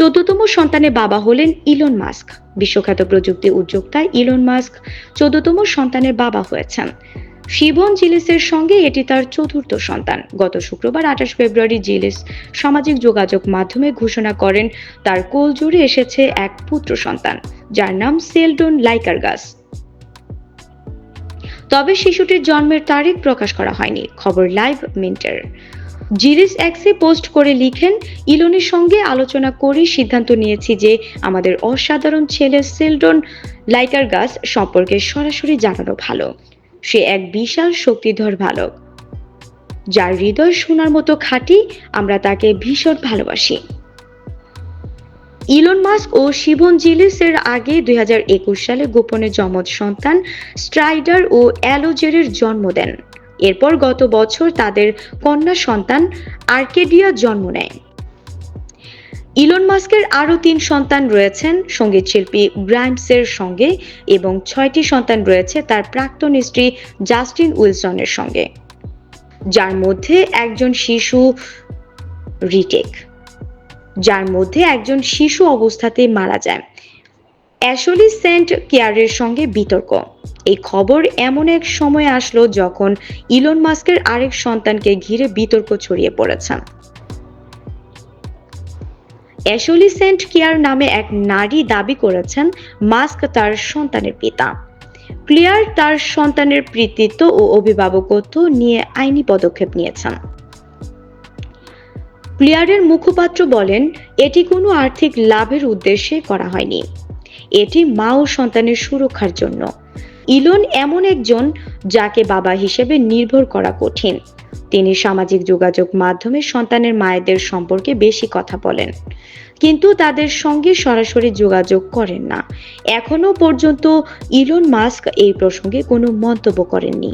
১৪তম সন্তানের বাবা হলেন ইলন মাস্ক। বিশ্বখ্যাত প্রযুক্তি উদ্যোক্তা ইলন মাস্ক ১৪তম সন্তানের বাবা হয়েছেন। শিবন জিলিসের সঙ্গে এটি তার চতুর্থ সন্তান। গত শুক্রবার ২৮ ফেব্রুয়ারি জিলিস সামাজিক যোগাযোগ মাধ্যমে ঘোষণা করেন তার কোলজুড়ে এসেছে এক পুত্র সন্তান, যার নাম সেলডন লাইকারগাস। তবে শিশুটির জন্মের তারিখ প্রকাশ করা হয়নি। খবর লাইভ মিন্টের। জিরিস এক্সে পোস্ট করে লিখেন, ইলনের সঙ্গে আলোচনা করে সিদ্ধান্ত নিয়েছি যে আমাদের অসাধারণ ছেলে সেলডন লাইকারগাস সম্পর্কে সরাসরি জানানো ভালো। সে এক বিশাল শক্তিধর বালক, যার হৃদয় সোনার মতো খাঁটি। আমরা তাকে ভীষণ ভালোবাসি। ইলন মাস্ক ও শিবন জিলিস এর আগে ২০২১ সালে গোপনে যমজ সন্তান স্ট্রাইডার ও অ্যালোজেরের জন্ম দেন। এরপর গত বছর তাদের কন্যা সন্তান আর্কেডিয়া জন্ম নেয়। ইলন মাস্কের আরও ৩ সন্তান রয়েছেন সঙ্গীত শিল্পী গ্রাইমসের সঙ্গে এবং ৬টি সন্তান রয়েছে তার প্রাক্তন স্ত্রী জাস্টিন উইলসনের সঙ্গে, যার মধ্যে একজন শিশু অবস্থাতেই মারা যায়। অ্যাশলি সেন্ট কেয়ারের সঙ্গে বিতর্ক। এই খবর এমন এক সময় আসলো যখন ইলন মাস্কের আরেক সন্তানকে ঘিরে বিতর্ক ছড়িয়ে পড়েছে। অ্যাশলি সেন্ট কেয়ার নামে এক নারী দাবি করেছেন মাস্ক তার সন্তানের পিতা। ক্লিয়ার তার সন্তানের পিতৃত্ব ও অভিভাবকত্ব নিয়ে আইনি পদক্ষেপ নিয়েছেন। ক্লিয়ারের মুখপাত্র বলেন, এটি কোনো আর্থিক লাভের উদ্দেশ্যে করা হয়নি। এটি মা ও সন্তানের সুরক্ষার জন্য। ইলন এমন একজন যাকে বাবা হিসেবে নির্ভর করা কঠিন। তিনি সামাজিক যোগাযোগ মাধ্যমে সন্তানের মায়েদের সম্পর্কে বেশি কথা বলেন, কিন্তু তাদের সঙ্গে সরাসরি যোগাযোগ করেন না। এখনো পর্যন্ত ইলন মাস্ক এই প্রসঙ্গে কোনো মন্তব্য করেননি।